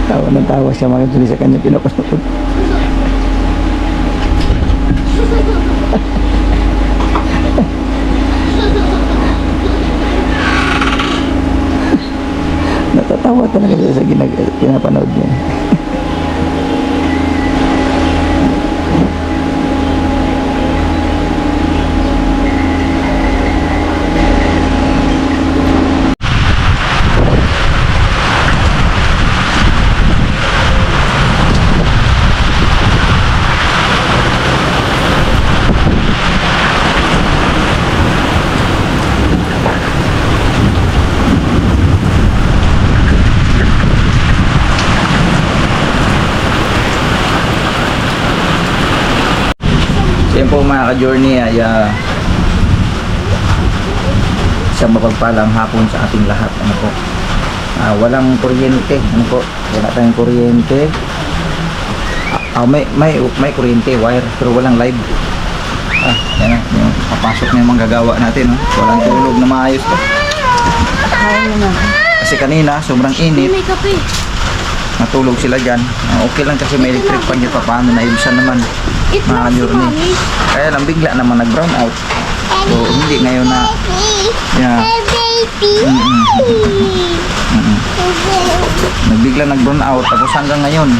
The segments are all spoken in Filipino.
Tawa ng tawa siya mga kadyon sa kanya pinapanood. Natatawa talaga siya sa pinapanood niya. Yan po mga ka-journey ay isang mapagpalang hapon sa ating lahat. Ano po? Walang kuryente. Ano po? Wala tayong kuryente. May kuryente, wire, pero walang live. Yan na. Yung papasok na yung manggagawa natin. No? Walang tulog na maayos to. Kasi kanina, sobrang init. Natulog sila dyan. Okay lang kasi may electric pan dyan. Paano na ilusan naman mga journey. Kaya lang bigla naman nag-brown out. So hindi ngayon na nagbigla nag-brown out. Tapos hanggang ngayon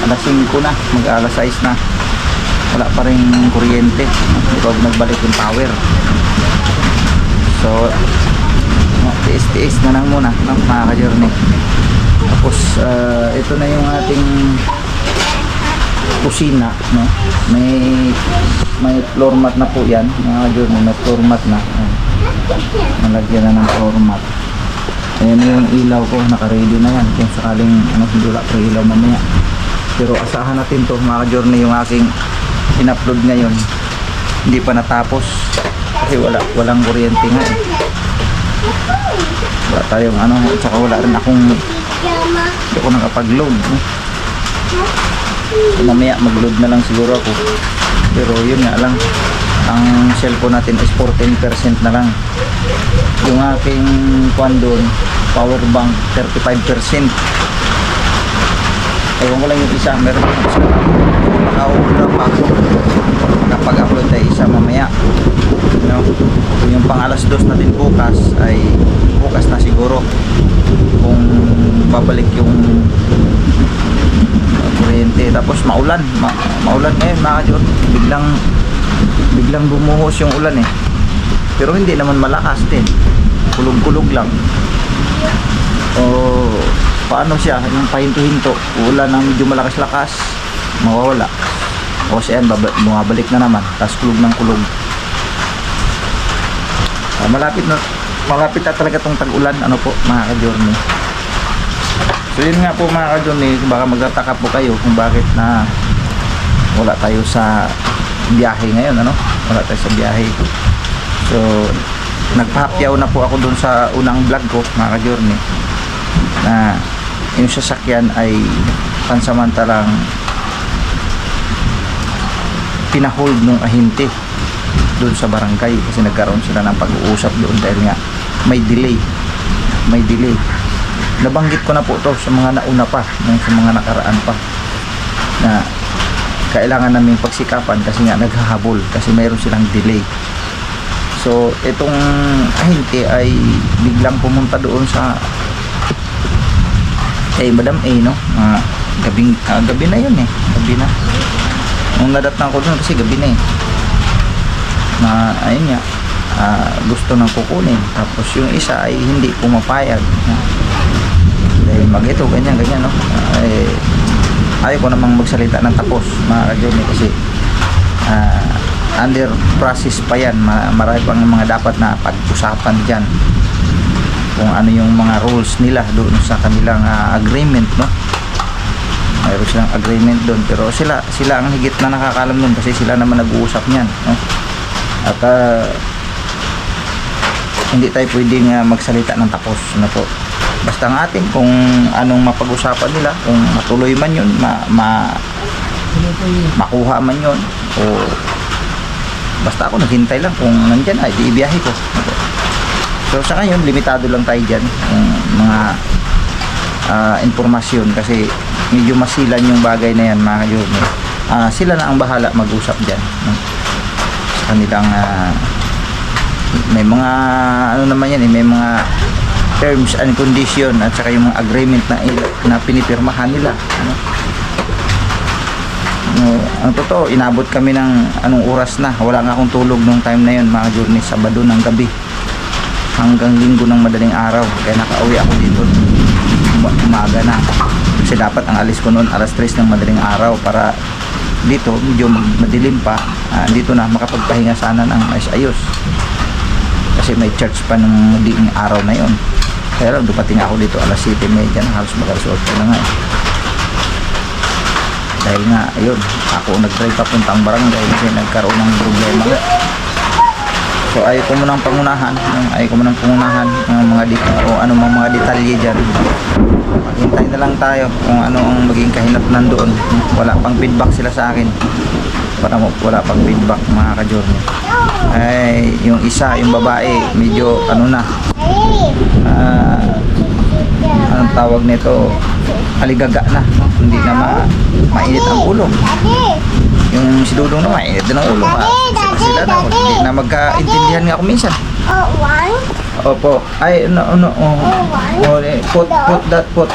alas 5 na, mag-alas 6 na, wala pa rin kuryente. Ito nagbalik yung power. So tiis-tiis na lang muna mga ka-journey. Tapos ito na yung ating kusina, no? May floor mat na po yan mga journey, may floor mat na. Nalagyan na ng floor mat. Ayan yung ilaw ko, naka-ready na yan kung sakaling hindi wala pa ilaw mamaya. Pero asahan natin to mga journey, yung aking in-upload ngayon hindi pa natapos kasi walang kuryente nga eh. Wala tayong at saka wala rin akong hindi ako nakapag-load, no? So, mamaya mag-load na lang siguro ako, pero yun nga lang, ang cellphone natin is 14% na lang. Yung aking doon, power bank 35%. Ewan ko lang yung isa, meron yung isa naka-upload pa ako kapag upload tayo isa mamaya, no? Yung pang alas 2 natin bukas ay bukas na siguro kung babalik yung kuryente. Tapos maulan ngayon mga ka-journey, biglang bumuhos yung ulan eh, pero hindi naman malakas din, kulog-kulog lang. O paano siya, yung pahinto-hinto, ulan ng medyo malakas-lakas, mawawala, o siya bumabalik na naman, tapos kulog ng kulog. Malapit na talaga tong tag-ulan, po mga ka-journey. So yun nga po mga ka-journey, baka magtataka po kayo kung bakit na wala tayo sa biyahe ngayon, wala tayo sa biyahe. So nagpahapyaw na po ako dun sa unang vlog ko mga ka-journey, na yung sasakyan ay pansamantalang pinahold nung ahinte doon sa barangay kasi nagkaroon sila ng pag-uusap doon dahil nga may delay. Nabanggit ko na po to sa mga nauna pa, sa mga nakaraan pa, na kailangan namin pagsikapan kasi nga naghahabol kasi mayroon silang delay. So itong ahinte ay biglang pumunta doon sa Madam A, no? Gabi na yun eh, gabi na nung nadatnan ko doon kasi gabi na eh, na ayun nga, gusto nang kukunin. Tapos yung isa ay hindi pumapayag dahil ito ganyan no. Ayaw ko namang magsalita ng tapos mga ka-journey kasi under process pa yan. Marami pang mga dapat na pag-usapan dyan kung ano yung mga rules nila doon sa kanilang agreement, no. Mayroon silang agreement doon, pero sila ang higit na nakakalam doon kasi sila naman nag-uusap niyan, no? At hindi tayo pwedeng magsalita ng tapos, po. Basta ang atin kung anong mapag-usapan nila, kung matuloy man yun, makuha man yun, o basta ako naghintay lang, kung nandyan ay di ibiyahe ko. So sa ngayon limitado lang tayo dyan, yung mga impormasyon kasi medyo masilan yung bagay na yan mga ka-journey. Sila na ang bahala mag-usap dyan, no? Sa kanilang may mga ano naman yan may mga terms and condition at saka yung mga agreement na pinipirmahan nila, ano? Ang totoo, inabot kami ng anong oras na, wala nga akong tulog nung time na yun mga journey, Sabado ng gabi hanggang Linggo ng madaling araw, kaya nakauwi ako dito umaga na kasi dapat ang alis ko noon alas 3 ng madaling araw para dito medyo madilim pa, dito na makapagpahinga sana ng ayos kasi may church pa ng madaling araw na yon. Kaya lang dumating ako dito alas 7:30 na, halos mag-alas 8 na nga dahil nga ayun, ako nag-drive papuntang barangay kasi nagkaroon ng problema nga. So ayaw ko munang pangunahan ng mga mga detalye dyan. Maghintay na lang tayo kung ano ang maging kahinatnan doon. Wala pang feedback sila sa akin, wala pang feedback mga ka-journey. Ay yung isa, yung babae medyo anong tawag nito, aligaga na, hindi na mainit ang ulo. Yung si Dudong na mainit din ang ulo, sila na hindi na magkaintindihan nga ako minsan. Opo, ay put that pot.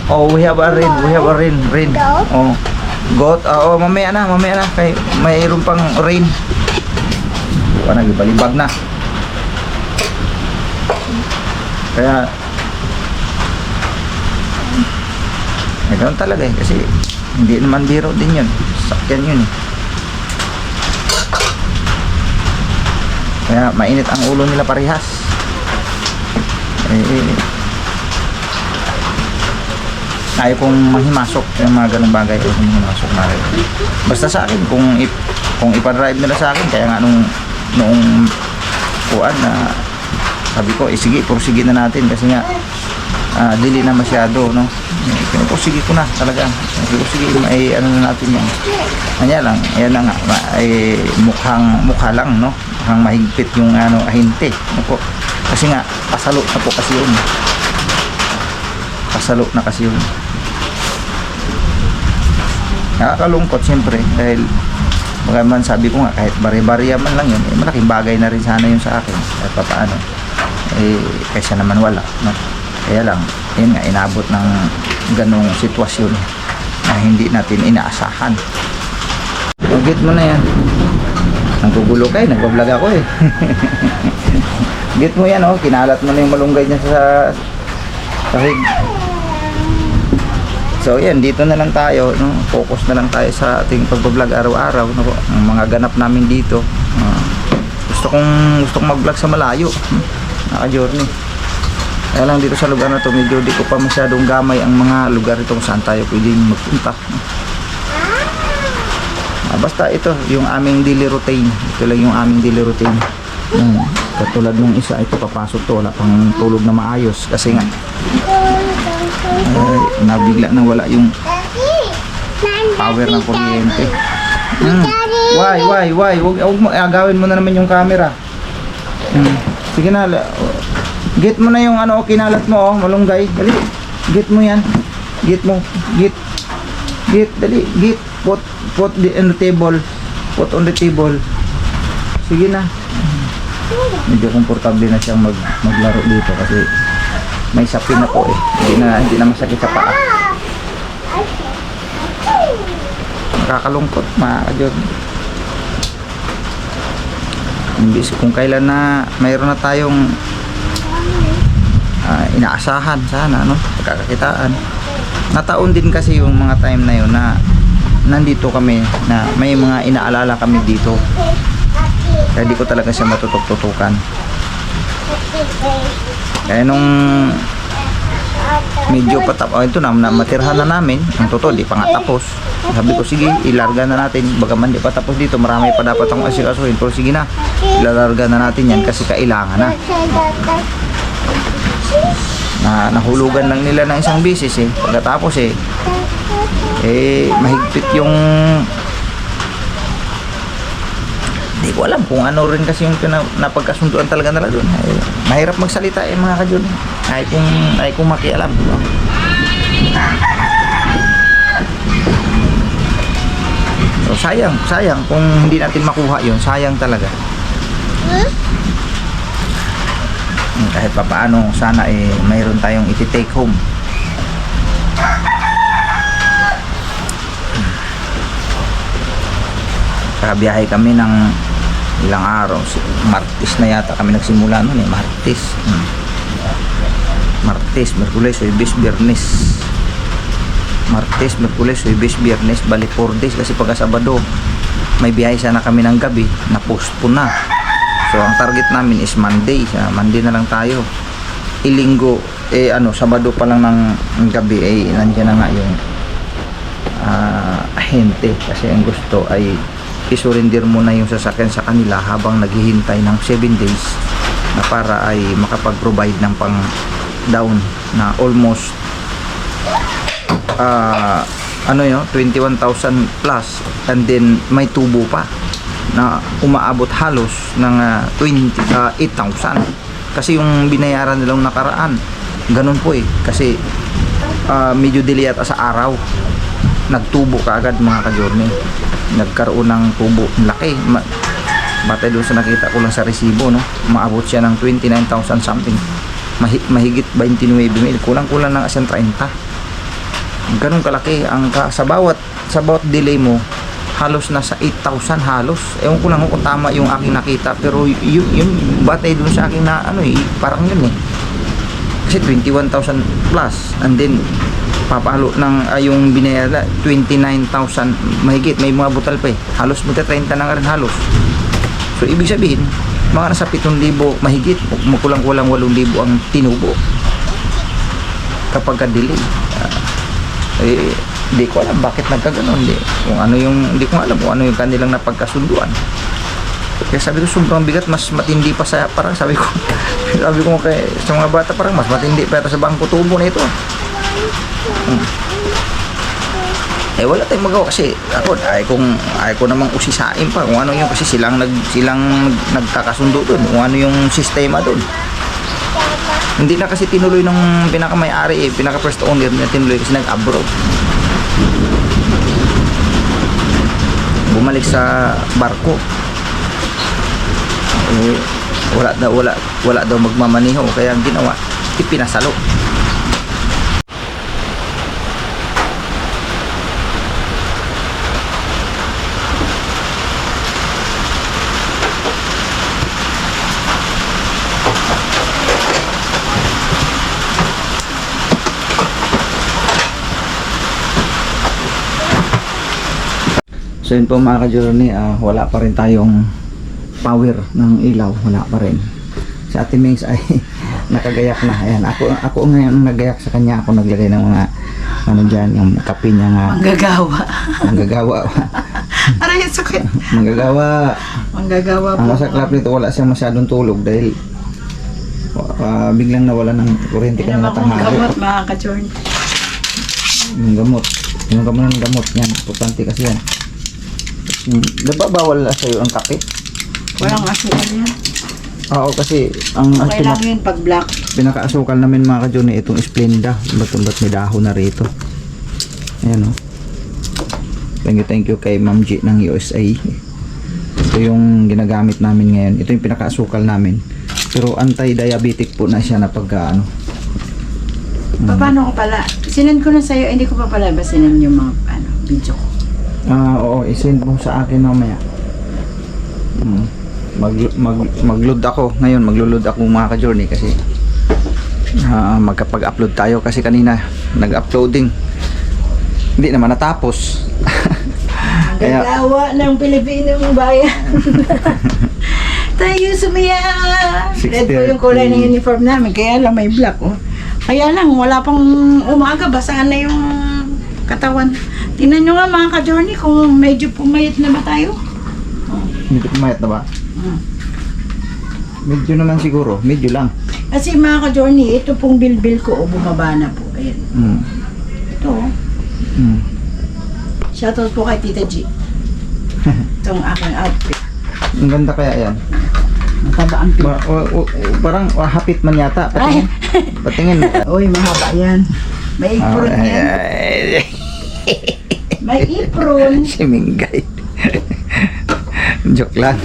Oh, we have a rain. Oh, goat. Mamaya na kay mayroon pang rain. Nagbalibag na. Kaya ganoon talaga kasi hindi naman biro din yun, sakyan yun kaya mainit ang ulo nila parehas. Ayaw kong mahimasok yung mga ganong bagay, ayaw kong mahimasok na rin. Basta sa akin kung ipa-drive nila sa akin, kaya nga noong kuan na sabi ko sige, pursige na natin kasi nga dili na masyado, no? Pinupursige ko na talaga. Sige, may ano na natin yan. Kanya lang, ayan na nga, ay mukha lang, no? Mukhang mahigpit yung ahinte. Ano, kasi nga, pasalo na po kasi yun. Pasalo na kasi yun. Nakakalungkot siyempre dahil bagaman sabi ko nga, kahit bari-bariya man lang yun, malaking bagay na rin sana yun sa akin. Kahit pa paano. Kaysa naman wala, no? Kaya lang, yun nga, inabot ng ganong sitwasyon na hindi natin inaasahan. Get mo na yan. Nanggugulo kayo, nagbablog ako eh. Get mo yan, oh. Kinalat mo na yung malunggay niya sa sahig. So yan, dito na lang tayo, no? Focus na lang tayo sa ating pagbablog araw-araw, no? Ang mga ganap namin dito. Gusto kong mag-vlog sa malayo, naka-journey. Kaya lang dito sa lugar na to medyo di ko pa masyadong gamay ang mga lugar ito kung saan tayo pwedeng magpunta. Basta ito yung aming daily routine. Ito lang yung aming daily routine. Katulad nung isa, ito papasok to, wala pang tulog na maayos kasi nga nabigla na wala yung power ng kuryente. Why? Huwag mo, agawin mo na naman yung camera. Sige na, get mo na yung kinalat mo, malunggay. Dali, get mo yan. Get mo, dali, get. Put on the table. Put on the table. Sige na. Medyo komportable na siyang maglaro dito kasi may sapin na po eh. Hindi na masakit sa paa. Nakakalungkot mga ka-journey. Imbis kung kailan na mayroon na tayong inaasahan sana, no? Pagkakakitaan. Nataon din kasi yung mga time na yun na nandito kami, na may mga inaalala kami dito. Kaya di ko talaga siya matutok-tutukan. Kaya nung medyo ito na matirhan na namin, ang totoo di pa nga tapos. Sabi ko sige, ilarga na natin, bagaman di pa tapos dito, marami pa dapat akong asikasuhin, pero sige na, ilarga na natin yan kasi kailangan na. Nahulugan lang nila ng isang bisis eh. Pagkatapos mahigpit yung Hindi ko alam kung ano rin kasi yung napagkasunduan talaga nila doon. Mahirap magsalita mga ka-John. Ay kung makialam. So, sayang kung hindi natin makuha yun, sayang talaga. Kahit pa paano, sana mayroon tayong iti-take home. Biyahe kami ng ilang araw, Martes na yata kami nagsimula noon Martes, Merkules, Huwebes, Biyernes. Martes, Merkules, Huwebes, Biyernes, bali 4 days kasi pagka Sabado may biyahe sana kami ng gabi, na-postpone na. So ang target namin is Monday. Monday na lang tayo. Linggo, Sabado pa lang ng gabi nandiyan na nga yung ahente kasi ang gusto ay isurrender muna yung sasakyan sa kanila habang naghihintay ng 7 days na para ay makapag-provide ng pang down na almost 21,000 plus, and then may tubo pa na umaabot halos ng 8,000 kasi yung binayaran nilang nakaraan ganun po kasi medyo delay at sa araw nagtubo kaagad mga ka-journey, nagkaroon ng tubo laki. Batay doon sa nakita ko lang sa resibo, no, maabot siya ng 29,000 something, mahigit 29,000, kulang-kulang ng 30. Ganun kalaki ang sa bawat delay mo, halos nasa 8,000 halos. Ewan ko lang kung tama yung aking nakita, pero yun batay doon sa aking na parang yun kasi 21,000 plus, and then papalo ng yung binayada 29,000 mahigit, may mga butal pa halos magta 30 na nga rin halos. So ibig sabihin mga nasa 7,000 mahigit, kulang-kulang 8,000 ang tinubo kapag ka-delay. Hindi ko alam bakit nagkaganon, hindi ko alam kung ano yung kanilang napagkasunduan. Kaya sabi ko sobrang bigat, mas matindi pa sa parang sabi ko kay sa mga bata parang mas matindi pa sa bangko tubo na ito. Wala tayong magawa kasi ay ko namang usisain pa kung ano yung kasi silang nagkakasundo doon kung ano yung sistema doon. Hindi na kasi tinuloy ng pinaka-may-ari pinaka-first owner na tinuloy kasi nag-abroad. Bumalik sa barko. Wala daw magmamaniho kaya ang ginawa ipinasalo. So yun po mga ka-journey, wala pa rin tayong power ng ilaw, wala pa rin. Si Ate Mings ay nakagayak na. Ayan, ako ngayon nagayak sa kanya, ako naglagay ng mga dyan, yung kape niya nga. Manggagawa. Aray, sakit. Manggagawa po. Ang masaklap nito, wala siyang masyadong tulog dahil biglang nawala ng kuryente kanina tanghali. Gamot mga ka-journey. Yung gamot ng gamot yan, importante kasi yan. Bawal na sa'yo ang kape? Walang asukal yan. Oo, kasi ang okay lang yun pag black. Pinaka-asukal namin mga ka-journey itong Splenda. Ba't may dahon na rito. Ayan o. Thank you kay Ma'am G ng USA. Ito yung ginagamit namin ngayon. Ito yung pinaka-asukal namin. Pero anti-diabetic po na siya na pagka Paano ko pala? Sinend ko na sa'yo, hindi ko pa pala ba sinend yung mga video ko? Oo, isend mo sa akin mamaya. Mag-load ako ngayon, maglo-load ako mga ka-journey kasi magkapag-upload tayo kasi kanina nag-uploading hindi naman natapos. Kaya gagawa ng Pilipinong bayan. Tayo sumaya. Red po yung kulay ng uniform namin, kaya lang may black Kaya lang wala pang umaga, basahan na yung katawan. Tingnan nyo nga mga ka-journey kung medyo pumayat na ba tayo. Medyo pumayat na ba? Medyo naman siguro, medyo lang. Kasi mga ka-journey, ito pong bilbil ko bumaba na po. Ayan. Ito Shoutout po kay Tita G. Itong aking outfit. Ang ganda kaya yan. Matabaan ko. Parang hapit man yata. Ay. Patingin. Uy, mahaba yan. May apron yan. May apron. Si Mingay. Joke lang.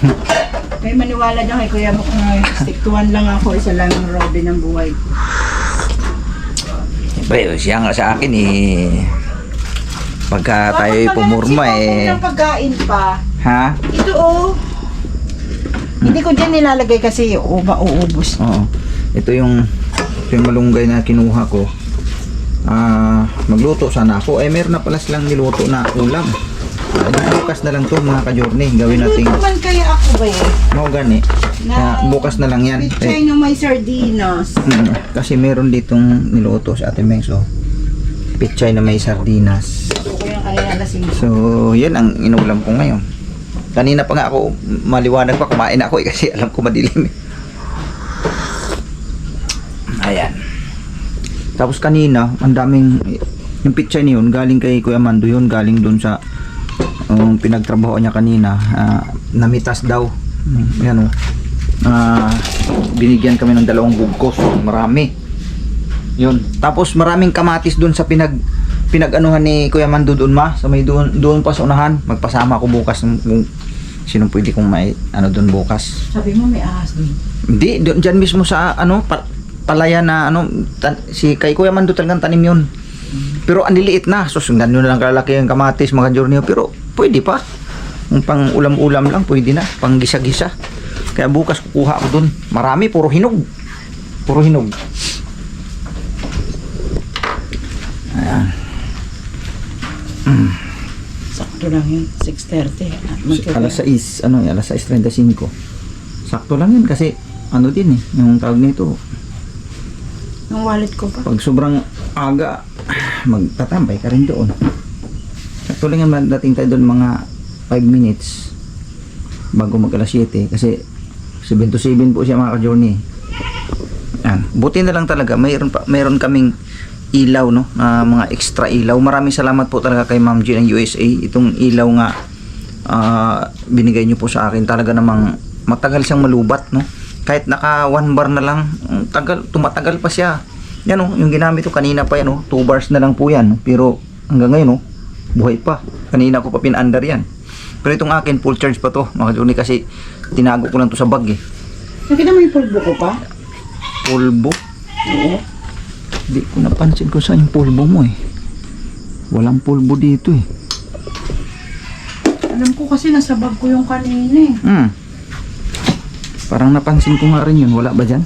May maniwala dyan kay Kuya Bok na stick to one lang ako. Isa lang ang Robin ng buhay ko. Siyempre, siya nga sa akin pagka tayo pumurma Kung pagkain pa. Ha? Ito hindi ko dyan nilalagay kasi mauubos. Oo. Ito yung malunggay na kinuha ko. Magluto sana ako. Meron na pala silang niluto na ulam. Bukas na lang to mga ka-journey. Gawin natin. Luto man kaya ako ba Mau gani. Bukas na lang yan. Pichay ng may sardinas. Kasi meron ditong niluto sa Ate Meng. So, pichay na may sardinas. Ito ko yung kanina lasing. So, yan ang inulam ko ngayon. Kanina pa nga ako, maliwanag pa, kumain ako kasi alam ko madilim Ayan. Tapos kanina, ang daming, yung picture niyon, galing kay Kuya Mando yun, galing dun sa pinagtrabaho niya kanina, namitas daw. Yan binigyan kami ng 2 bugkos, marami. Yun. Tapos maraming kamatis dun sa pinag-anuhan ni Kuya Mando doon sa may doon pa sa unahan. Magpasama ako bukas kung sino pwede kong may doon bukas. Sabi mo may ahas doon. Hindi, diyan mismo sa palaya na si kay Kuya Mando talagang tanim yun. Pero ang liliit na. So sundan nyo na lang kalalaki yung kamatis mga journey. Pero pwede pa. Kung pang ulam-ulam lang pwede na. Pang gisa-gisa. Kaya bukas kukuha ako doon. Marami, puro hinog. Puro hinog. Ayan. Sakto lang yun, 6:30. Alas 6, alas 6:35. Sakto lang yun kasi din yung tawag nito. Yung wallet ko pa. Pag sobrang aga, magtatambay ka rin doon. Sakto lang yan, dating tayo doon mga 5 minutes bago mag alas 7 kasi 7 to 7 po siya mga ka-journey. Yan. Buti na lang talaga, mayroon kaming ilaw mga extra ilaw. Maraming salamat po talaga kay Ma'am G ng USA. Itong ilaw nga binigay niyo po sa akin. Talaga namang matagal siyang malubat Kahit naka 1 bar na lang, tumatagal pa siya. Yan yung ginamit ko kanina pa yan 2 bars na lang po yan. Pero hanggang ngayon buhay pa. Kanina ko pa pinaandar yan. Pero itong akin full charge pa to mga journey kasi tinago ko lang to sa bag Nakita mo yung pulbo ko pa? Pulbo? Oo. Di ko napansin kung saan yung pulbo mo Walang pulbo dito Alam ko kasi nasa bag ko yung kanina Parang napansin ko nga rin yun. Wala ba dyan?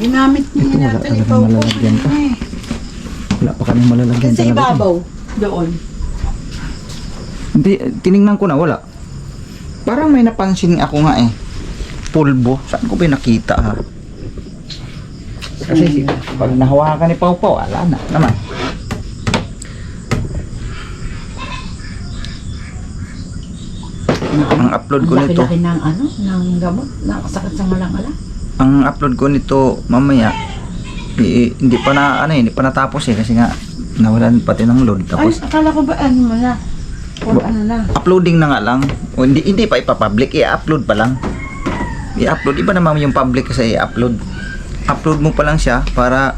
Ginamit niya Ito, wala natin talagang malalagyan pa. Wala pa kaming malalagyan Kasi ibabaw doon. Hindi, tinignan ko na wala. Parang may napansin ako nga pulbo. Saan ko ba nakita Kasi pag nahawakan ni Pau Pau, ala na naman. Ang upload ko nito. Laki-laki ng gamot, nakasakit sa malang-ala. Ang upload ko nito mamaya hindi pa natapos kasi nga nawalan pati ng load. Tapos Ay, akala ko ba mo na? O na? Uploading na nga lang. O, hindi pa ipa-public, i-upload pa lang. I-upload, iba naman yung public kasi i-upload. Upload mo pa lang siya para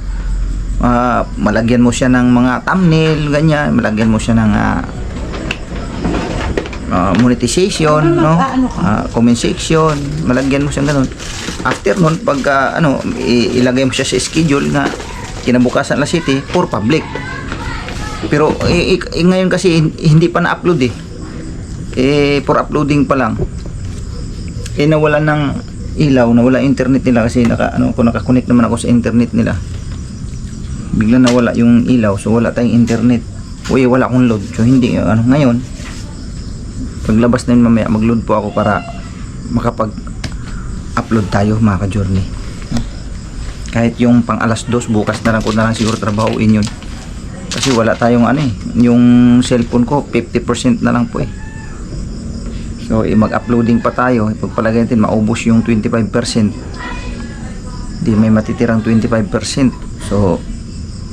malagyan mo siya ng mga thumbnail, ganyan, malagyan mo siya ng monetization, comment section, malagyan mo siya ganun. After nun, pag ilagay mo siya sa schedule nga kinabukasan alas 7 for public. Pero ngayon kasi hindi pa na-upload for uploading pa lang. Nawalan ng ilaw, nawala internet nila kasi naka-connect naman ako sa internet nila. Bigla nawala yung ilaw, so wala tayong internet. Wala akong load. So hindi ngayon paglabas na yun mamaya mag-load po ako para makapag-upload tayo mga ka-journey. Kahit yung pang alas 2 bukas na lang ko na lang siguro trabahuin yun. Kasi wala tayong yung cellphone ko 50% na lang po So mag-uploading pa tayo, pagpalagay natin maubos yung 25%. Di may matitirang 25%. So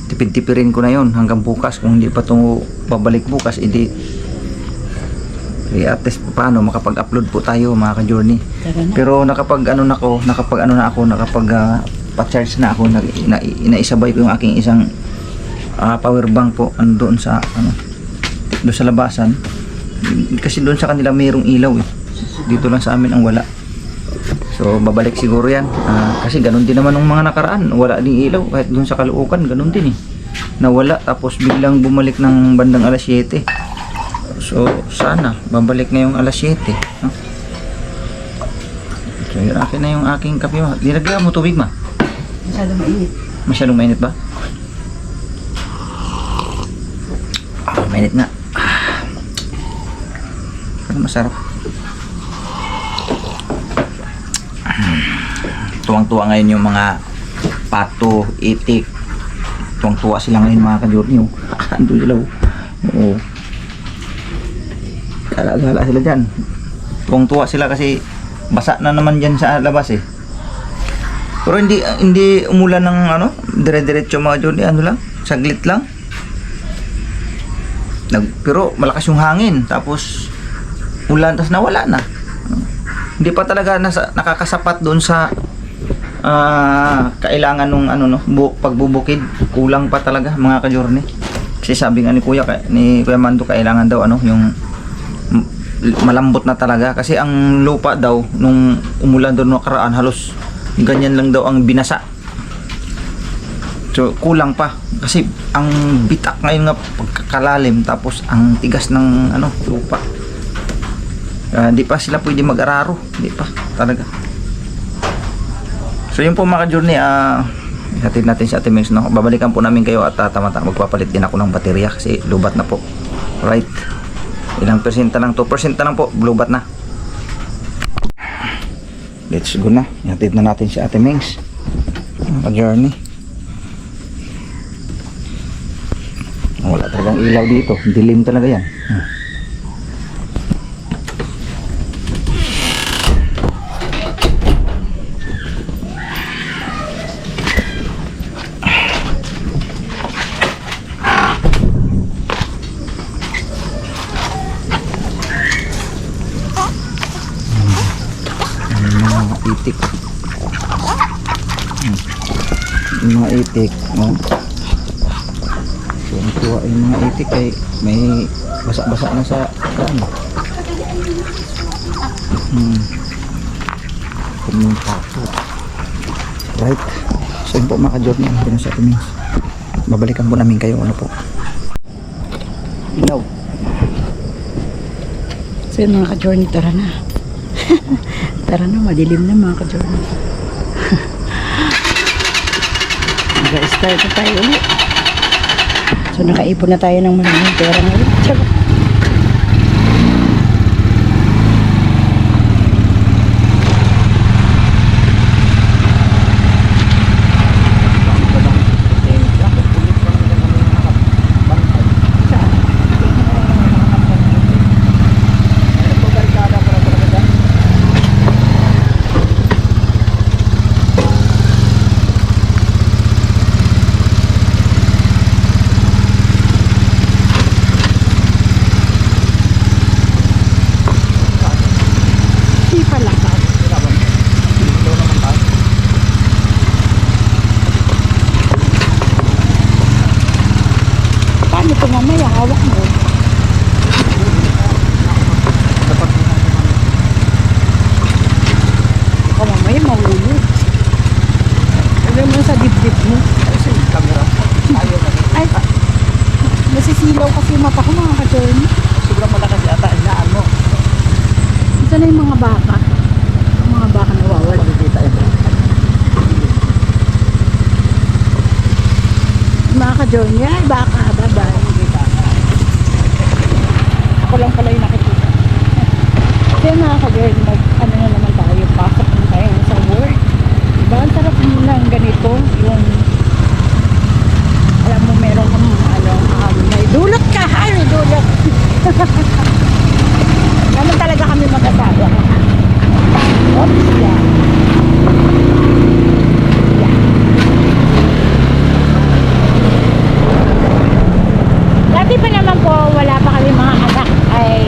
tipid-tipirin ko na yon hanggang bukas. Kung hindi pa ito babalik bukas, edi at least paano makapag-upload po tayo mga ka-journey. Tara na. Pero nakapag pa-charge na ako, inaisabay ko yung aking isang power bank po doon sa doon sa labasan. Kasi doon sa kanila mayroong ilaw eh. Dito lang sa amin ang wala. So babalik siguro yan. Kasi ganun din naman ng mga nakaraan, wala ding ilaw kahit doon sa Caloocan, ganun din eh. Nawala tapos biglang bumalik ng bandang alas 7. So sana babalik ngayong alas 7, no? So yun, akin na yung aking kape. Dinagdagan mo tubig, ma? Masyadong mainit. Masyadong mainit ba? Mainit nga. Pero masarap. Tuwang-tuwa ngayon yung mga pato, itik. Tuwang-tuwa sila ngayon mga ka-journey. Ando sila. Oo. Gala-gala sila dyan. Tuwang-tuwa sila kasi basa na naman dyan sa labas eh. Pero hindi umulan ng dire-diretso mga journey. Ano lang, saglit lang. Pero malakas yung hangin. Tapos ulan, tapos nawala na. Hindi pa talaga nakakasapat doon sa kailangan nung pagbubukid. Kulang pa talaga mga ka-journey. Kasi sabi nga ni Kuya Mando, kailangan daw yung malambot na talaga. Kasi ang lupa daw nung umulan doon nakaraan, halos ganyan lang daw ang binasa. So kulang pa kasi ang bitak ngayon nga pagkakalalim, tapos ang tigas ng lupa. Di pa sila pwede mag-araro, di pa talaga. So yun po mga ka-journey, hatid natin si Ate Mings, no? Babalikan po namin kayo at tama-tama magpapalit din ako ng baterya kasi lubat na po. Right, ilang persenta lang, 2% na lang po, lubat na. Let's go na, hatid na natin si Ate Mings, mga ka-journey. Wala talagang ilaw dito, dilim talaga yan. Itik. Yung mga itik, no? Tuwa yung mga itik ay may basa-basa na sa daan. Kuming pato. Right. So yun po mga ka-journey, ano sa atin. Babalikan po namin kayo, ano po. Ilaw. So yun mga ka-journey, tara na. Tara na, madilim na mga ka-journey. Mag-start na tayo ulit. So nakaipon na tayo ng maraming pera ngayon. Tsaka. Ito mamaya, hawak mo. Baka mamaya mahulog. Alam mo sa dibdib mo. Kasi yung camera, ayaw na. Ay, nasisilaw kasi yung mata ko mga ka-journey. Sobrang malakas yata, inaan mo. Ito na yung mga baka. Yung mga baka nawawala. Makikita ito. Mga ka-journey, ay baka, bye-bye. Ako lang pala yung nakikita. Kaya mga ka-journey, ano na naman tayo, pasok na tayo sa work. Diba, ang sarap lang ganito, yung, alam mo, meron kang, may dulot ka, ay, may dulot. Naman talaga kami mag-asawa. Oops, yan. Dati pa naman po, wala pa kami mga anak, ay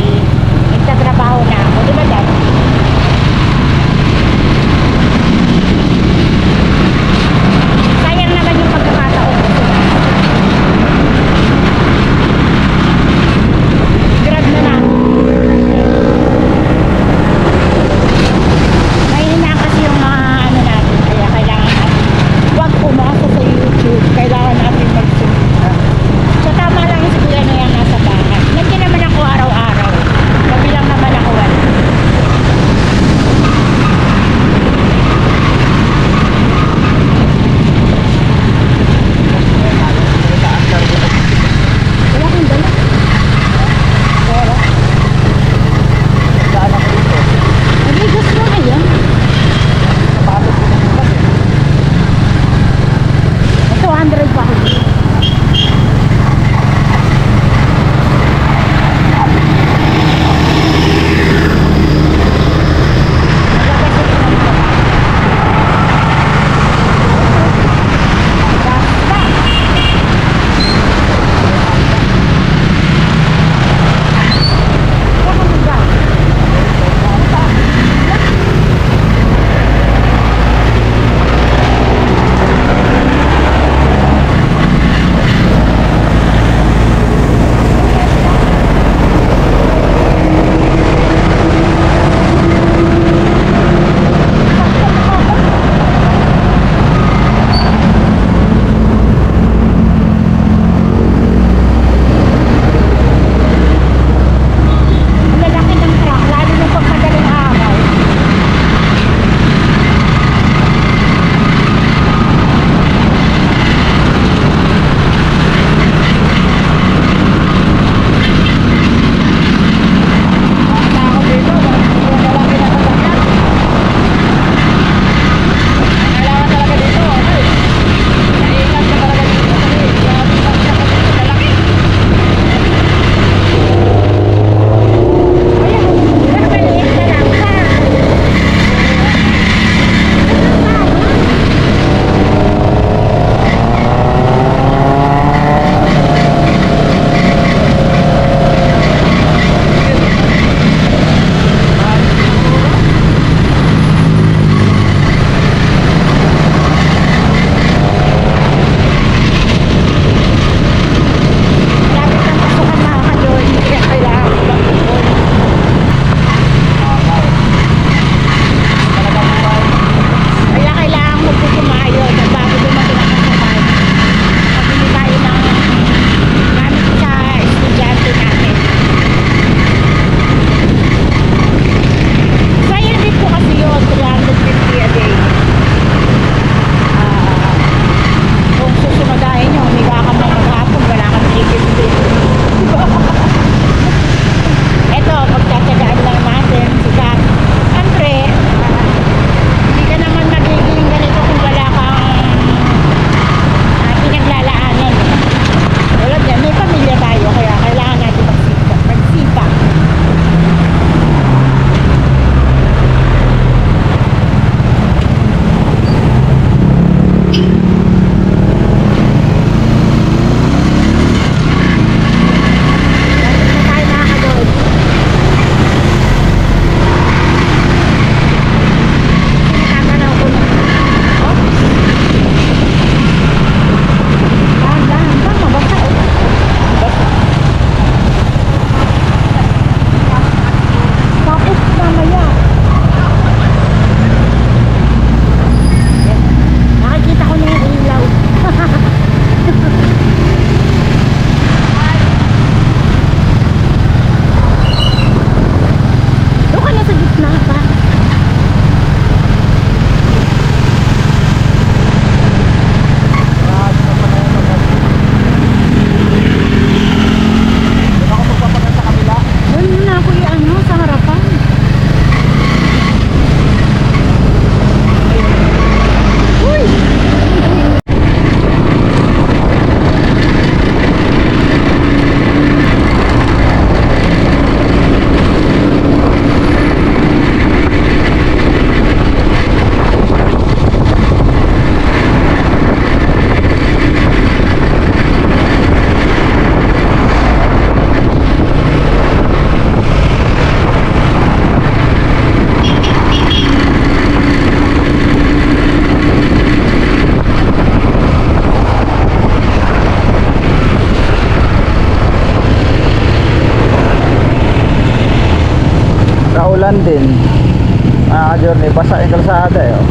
ka-journey, basa yung kalsada eh. Oh.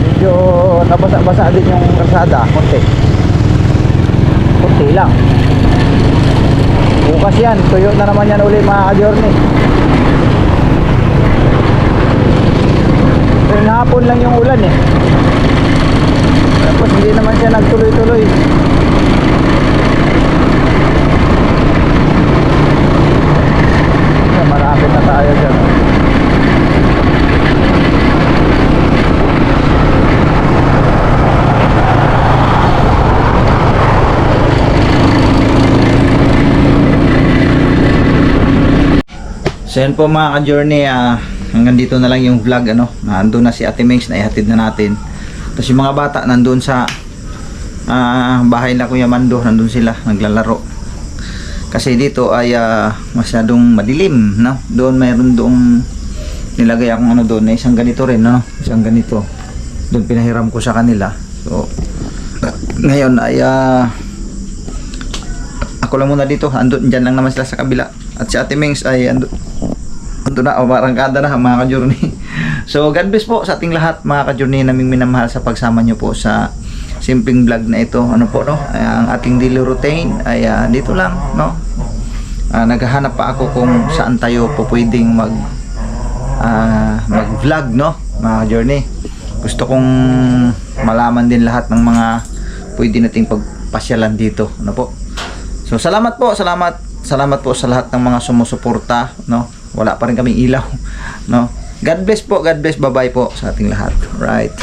Medyo nabasa-basa din yung kalsada, konti. Konti lang. Bukas yan, tuyo na naman yan uli mga ka-journey. Tuwing hapon lang yung ulan eh. Tapos hindi naman siya nagtuloy-tuloy. Malapit na tayo dyan. So yan po mga ka-journey, hanggang dito na lang yung vlog. Nandun na si Ate Mings, na ihatid na natin. Tapos yung mga bata nandun sa bahay na Kuya Mando, nandun sila naglalaro. Kasi dito ay masyadong madilim, no? Doon mayroon doong nilagay akong doon, na isang ganito rin, no? Isang ganito. Doon pinahiram ko sa kanila. So ngayon ay ako lang muna dito. Andun dyan lang naman sila sa kabila. At si Ate Mings ay andun na, marangkada na mga ka-journey. So God bless po sa ating lahat mga ka-journey, naming minamahal sa pagsama nyo po sa simpleng vlog na ito. Ang ating daily routine ay dito lang, no? Naghahanap pa ako kung saan tayo po pwedeng mag-vlog, no? Mga ka-journey. Gusto kong malaman din lahat ng mga pwede nating pagpasyalan dito, po? So salamat po, salamat po sa lahat ng mga sumusuporta, no? Wala pa rin kaming ilaw, no? God bless po, God bless, bye-bye po sa ating lahat. Right.